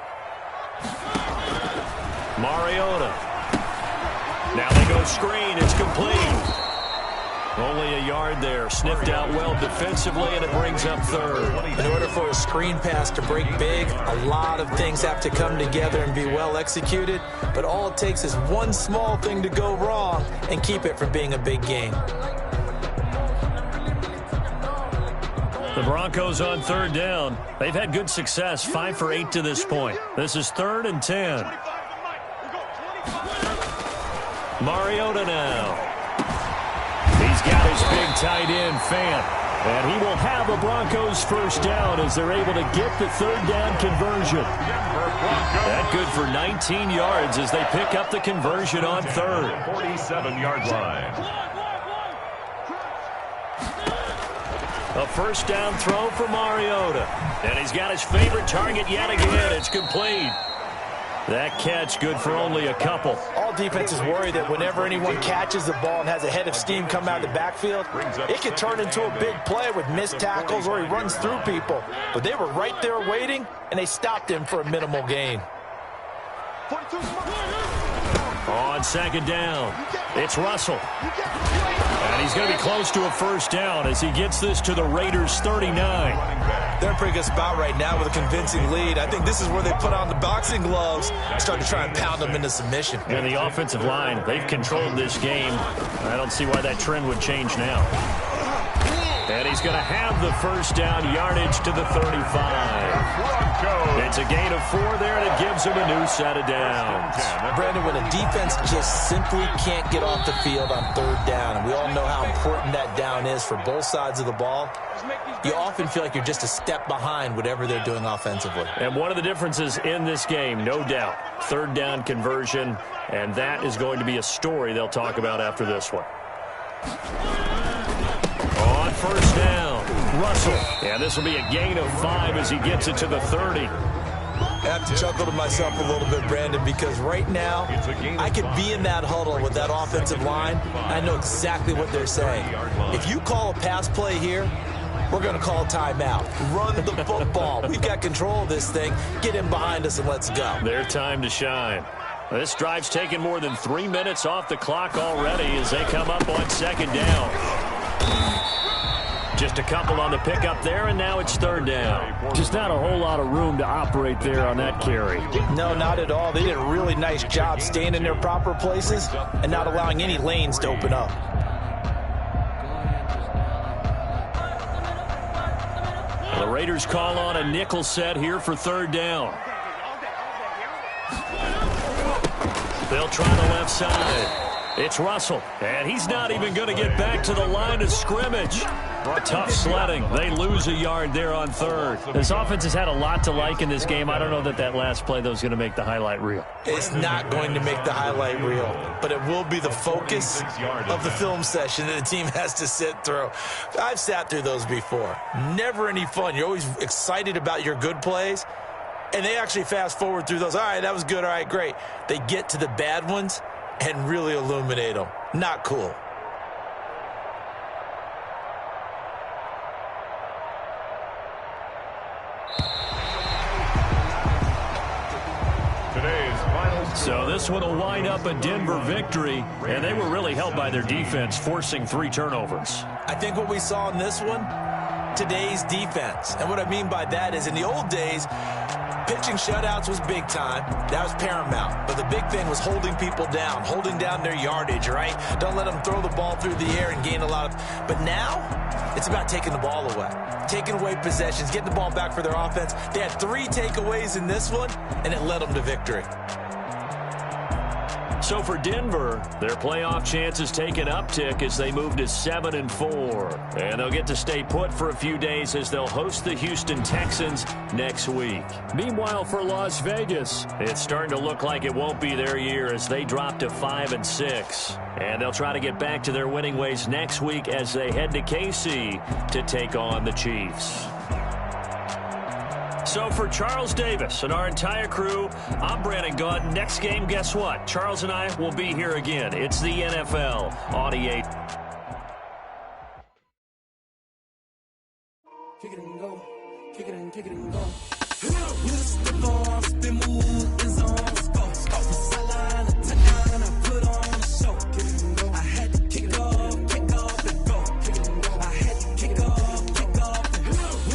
Mariota. Now they go screen. It's complete. Only a yard there. Sniffed out well defensively, and it brings up third. In order for a screen pass to break big, a lot of things have to come together and be well executed. But all it takes is one small thing to go wrong and keep it from being a big game. The Broncos on 3rd down. They've had good success, 5 for 8 to this point. This is 3rd and 10. Mariota now. He's got his big tight end, Fant. And he will have the Broncos first down as they're able to get the 3rd down conversion. That good for 19 yards as they pick up the conversion on 3rd. 47-yard line. A first down throw for Mariota. And he's got his favorite target yet again. It's complete. That catch good for only a couple. All defenses worry that whenever anyone catches the ball and has a head of steam come out of the backfield, it could turn into a big play with missed tackles or he runs through people. But they were right there waiting, and they stopped him for a minimal gain. On 2nd down, it's Russell. And he's going to be close to a first down as he gets this to the Raiders' 39. They're in a pretty good spot right now with a convincing lead. I think this is where they put on the boxing gloves and start to try and pound them into submission. And the offensive line, they've controlled this game. I don't see why that trend would change now. And he's going to have the first down, yardage to the 35. It's a gain of 4 there, and it gives him a new set of downs. Brandon, when a defense just simply can't get off the field on 3rd down, and we all know how important that down is for both sides of the ball, you often feel like you're just a step behind whatever they're doing offensively. And one of the differences in this game, no doubt, 3rd down conversion, and that is going to be a story they'll talk about after this one. On first down, Russell. And this will be a gain of 5 as he gets it to the 30. I have to chuckle to myself a little bit, Brandon, because right now I could be in that huddle with that offensive line. I know exactly what they're saying. If you call a pass play here, we're going to call a timeout. Run the football. We've got control of this thing. Get him behind us and let's go. Their time to shine. This drive's taken more than 3 minutes off the clock already as they come up on 2nd down. Just a couple on the pickup there, and now it's 3rd down. Just not a whole lot of room to operate there on that carry. No, not at all. They did a really nice job staying in their proper places and not allowing any lanes to open up. The Raiders call on a nickel set here for 3rd down. They'll try the left side. It's Russell, and he's not even going to get back to the line of scrimmage. Tough sledding. They lose a yard there on 3rd. This offense has had a lot to like in this game. I don't know that last play, though, is going to make the highlight reel. It's not going to make the highlight reel, but it will be the focus of the film session that the team has to sit through. I've sat through those before. Never any fun. You're always excited about your good plays, and they actually fast forward through those. All right, that was good. All right, great. They get to the bad ones and really illuminate them. Not cool. So this one will wind up a Denver victory, and they were really helped by their defense, forcing 3 turnovers. I think what we saw in this one, today's defense. And what I mean by that is in the old days, pitching shutouts was big time. That was paramount. But the big thing was holding people down, holding down their yardage, right? Don't let them throw the ball through the air and gain a lot of... But now, it's about taking the ball away. Taking away possessions, getting the ball back for their offense. They had 3 takeaways in this one, and it led them to victory. So So for Denver, their playoff chances take an uptick as they move to 7-4. And they'll get to stay put for a few days as they'll host the Houston Texans next week. Meanwhile, for Las Vegas, it's starting to look like it won't be their year as they drop to 5-6. And they'll try to get back to their winning ways next week as they head to KC to take on the Chiefs. So for Charles Davis and our entire crew, I'm Brandon Gaudin. Next game, guess what? Charles and I will be here again. It's the NFL on EA. Kick it and go. Kick it and kick it and go. Step on, spin, move, in zone, go. Sideline, touchdown, I put on the show. Kick it and go. I had to kick off and go. Kick it and go. I had to kick off and go.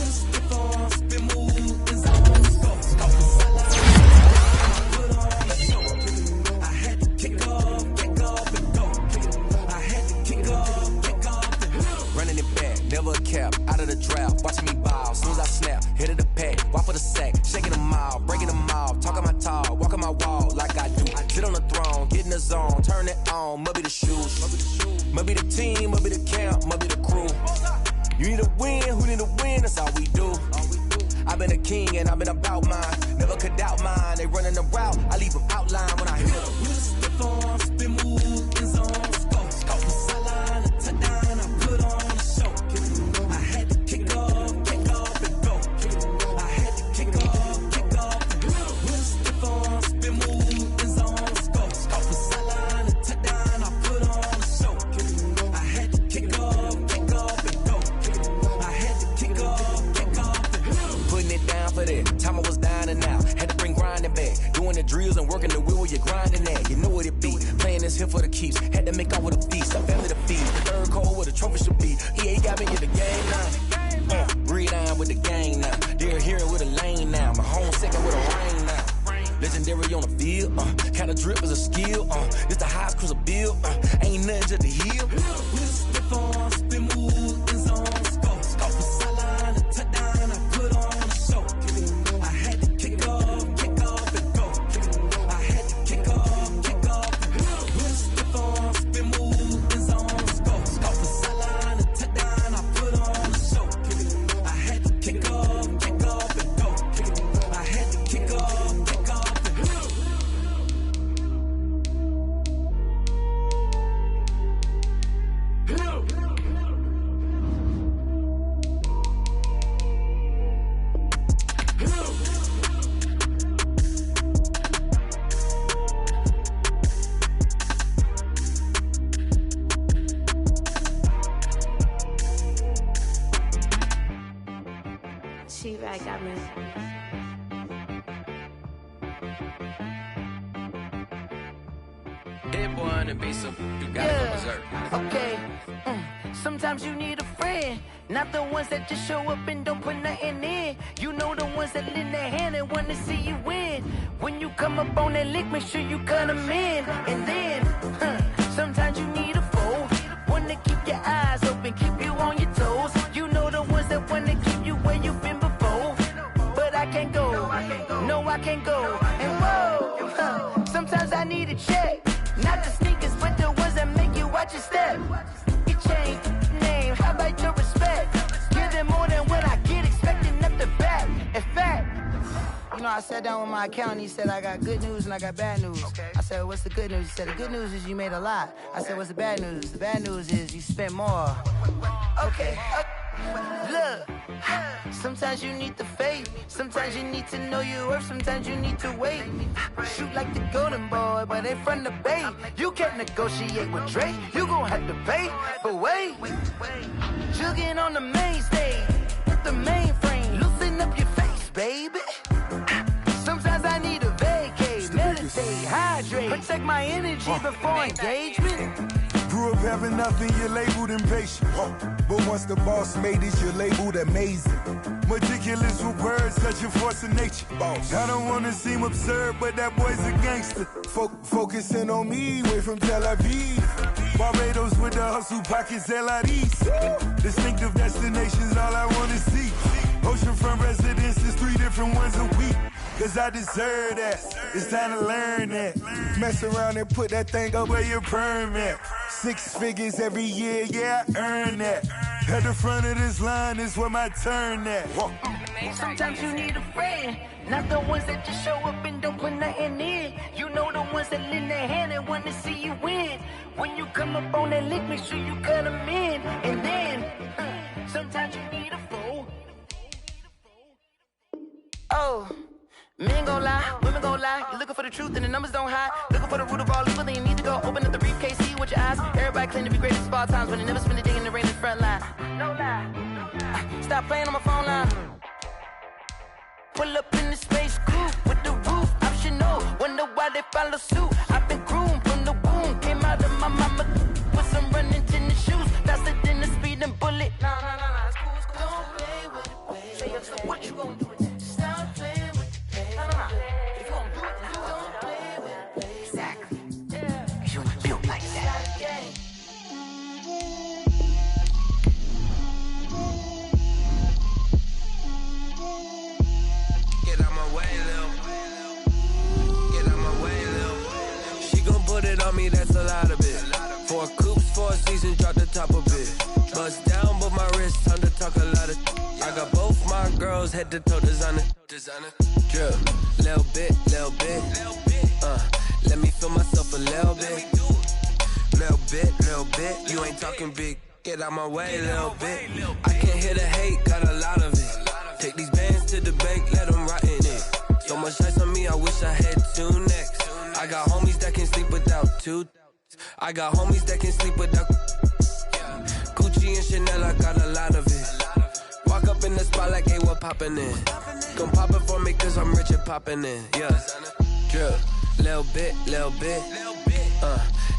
Step on, spin, move, in zone, go. Sideline, I put on the show. Kick it and go. I had to kick off and go. Kick it and go. I had to kick off and go. Running it back, never a cap, out of the draft, watching me ball, soon as I snap, hit of the pack, walk for the sack, shaking them all, breaking them off, talking my talk, walking my wall like I do, sit on the throne, get in the zone, turn it on, must be the shoes, must be the team, must be the camp, must be the crew, you need a win, who need a win, that's all we do, I've been a king and I've been about mine, never could doubt mine, they running the route, I leave them outline when I hit them. Step on, spin, move, in zone, go. Sideline, touchdown, I put on the show. I had to kick off and go. I had to kick off and go. Step on, spin, move, in zone, go. Sideline, touchdown, I put on the show. I had to kick off and go. I had to kick off and go. Putting it down for that, time I was down and out, had to bring grinding back, doing the drills and working the wheel where you're grinding at, you know what it be, playing this here for the keeps, had to make out with a feast, I family the feast, the third cold where the trophy should be, EA got me in the game now, breathe on with the gang now, they're hearing with a lane now, my home second with a rain now, legendary on the field, kind of drip is a skill, this the highest cruiser bill, ain't nothing just the heel. Step on, spin, move, in zone, go. Sideline, touchdown, I put on the show. I had to kick off and go. I had to kick off and go. Step on, spin, move, in zone, go. Sideline, touchdown, I put on the show. I had to kick off and go. I had to kick off and go. She-Rag got me. Dead boy on the beat, so you gotta go berserk. Okay. Sometimes you need a friend, not the ones that just show up and don't put nothing in. You know the ones that lend their hand and want to see you win. When you come up on that lick, make sure you cut them in. And then, sometimes you need a foe, one to keep your eyes open, keep you on your toes. You know the ones that want to keep you where you've been before. But I can't go, no I can't go. And whoa, sometimes I need a check. Not the sneakers, but the ones that make you watch your step. You change name, how about your respect? Give them more than what I get, expecting up the back. In fact, you know, I sat down with my accountant, he said, I got good news and I got bad news. Okay. I said, what's the good news? He said, the good news is you made a lot. I said, what's the bad news? The bad news is you spent more. Okay. Look, sometimes you need the faith, sometimes you need to know your worth, sometimes you need to wait. Shoot like the golden boy, but in front of the bay. You can't negotiate with Drake, you gon' have to pay. But wait, jugging on the main stage, with the mainframe, loosen up your face, baby. Sometimes I need a vacate, meditate, hydrate, protect my energy before engagement. Grew up having nothing, you're labeled impatient. But once the boss made it, you're labeled amazing. Meticulous with words, such a force of nature. I don't wanna seem absurd, but that boy's a gangster. Focusing on me, way from Tel Aviv. Barbados with the hustle pockets, LIDs. Distinctive destinations, all I wanna see. Oceanfront residences, 3 different ones a week. cause I deserve that. It's time to learn that. Mess around and put that thing up where your permit. 6 figures every year, yeah, I earn that. At the front of this line is where my turn at. Sometimes you need a friend, not the ones that just show up and don't put nothing in. You know the ones that lend their hand and want to see you win. When you come up on that lick, make sure you cut them in. And then, sometimes you need a fool. Oh, men gon' lie, women gon' lie. You're looking for the truth and the numbers don't hide. Looking for the root of all evil, then you need to go open up the briefcase, see with your eyes. Everybody claim to be greatest of all times, but they never spend a day in the rain in the front line. No lie, stop playing on my phone line. Pull up in the space coupe with the roof optional. Wonder why they follow suit. I've been groomed from the womb. Came out of my mama with some running tennis shoes. Faster than the speeding bullet. Nah, it's cool, it's cool. Don't play with it, baby. So what you gonna do with it? Stop playing with it, baby. Nah. If you gonna do it, then don't play with it, baby. Exactly. Yeah. Cause you ain't built like that. Put it on me, that's a lot of it. 4 coops, 4 seasons, drop the top of it. Bust down, but my wrist, time to talk a lot of. I got both my girls, head to toe designer. Drip, little bit. Let me feel myself a little bit. Little bit. You ain't talking big. Get out my way, little bit. I can't hear the hate, got a lot of it. Take these bands to the bank, let them rot in it. So much ice on me, I wish I had 2 necks. I got homies that can sleep without 2. I got homies that can sleep without Gucci and Chanel, I got a lot of it. Walk up in the spot like, hey, what poppin' in? Come pop it for me, cause I'm rich and poppin' in. Yeah, drip, little bit.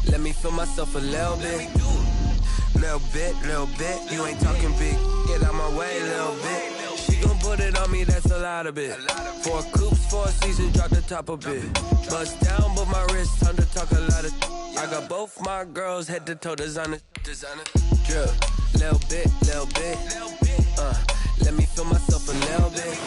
Let me feel myself a little bit. Little bit. You ain't talking big. Get out my way, little bit. She gon' put it on me, that's a lot of it. 4 coops, 4 seasons, drop the top of it. Bust down, but my wrist, time to talk a lot of. I got both my girls, head to toe designer. Drip, little bit. Let me feel myself a little bit.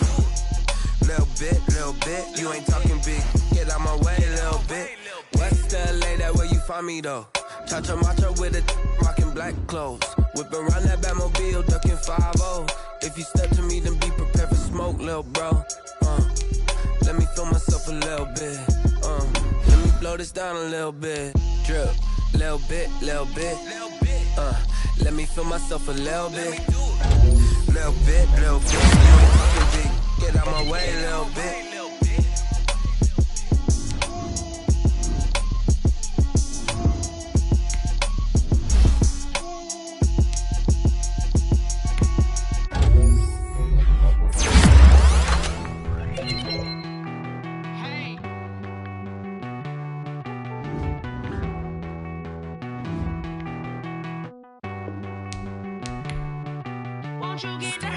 Little bit. You ain't talking big. Get out my way, little bit. West LA, that where you find me though. Cha-cha matcha with a rockin' black clothes. Whip around that Batmobile, ducking 5-0. If you step to me, then be prepared for smoke, lil' bro. Let me feel myself a little bit. Let me blow this down a little bit. Drip, little bit. Let me feel myself a little bit. Little bit. You ain't talking big. Get out my way, little bit. Won't you get down?